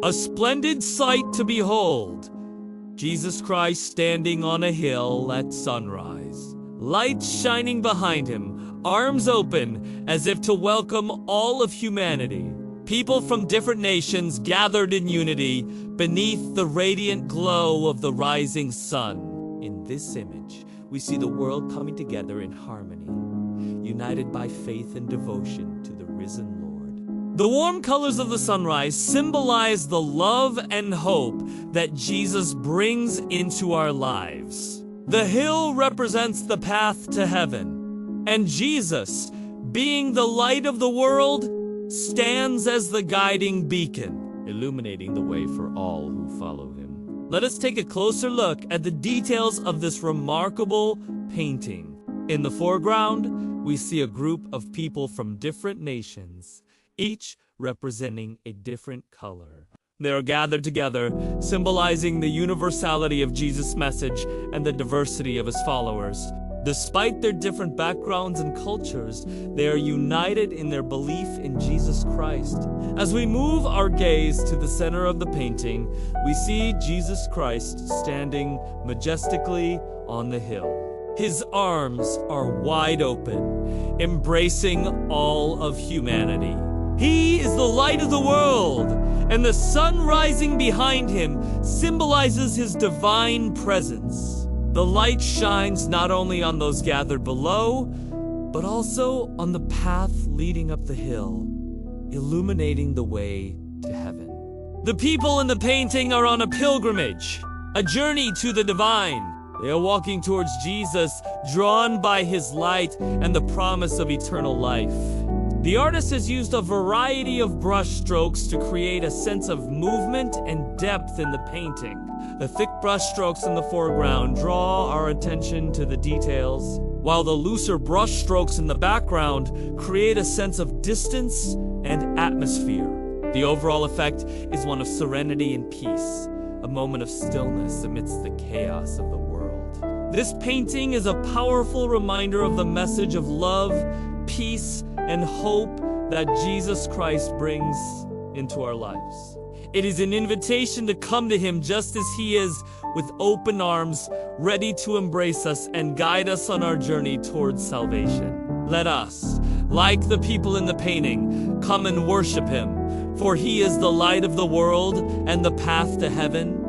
A splendid sight to behold. Jesus Christ standing on a hill at sunrise. Light shining behind him, arms open as if to welcome all of humanity. People from different nations gathered in unity beneath the radiant glow of the rising sun. In this image, we see the world coming together in harmony, united by faith and devotion to the risen Lord. The warm colors of the sunrise symbolize the love and hope that Jesus brings into our lives. The hill represents the path to heaven, and Jesus, being the light of the world, stands as the guiding beacon, illuminating the way for all who follow him. Let us take a closer look at the details of this remarkable painting. In the foreground, we see a group of people from different nations, each representing a different color. They are gathered together, symbolizing the universality of Jesus' message and the diversity of his followers. Despite their different backgrounds and cultures, they are united in their belief in Jesus Christ. As we move our gaze to the center of the painting, we see Jesus Christ standing majestically on the hill. His arms are wide open, embracing all of humanity. He is the light of the world, and the sun rising behind him symbolizes his divine presence. The light shines not only on those gathered below, but also on the path leading up the hill, illuminating the way to heaven. The people in the painting are on a pilgrimage, a journey to the divine. They are walking towards Jesus, drawn by his light and the promise of eternal life. The artist has used a variety of brush strokes to create a sense of movement and depth in the painting. The thick brush strokes in the foreground draw our attention to the details, while the looser brush strokes in the background create a sense of distance and atmosphere. The overall effect is one of serenity and peace, a moment of stillness amidst the chaos of the world. This painting is a powerful reminder of the message of love, peace, and hope that Jesus Christ brings into our lives. It is an invitation to come to him just as he is, with open arms, ready to embrace us and guide us on our journey towards salvation. Let us, like the people in the painting, come and worship him, for he is the light of the world and the path to heaven.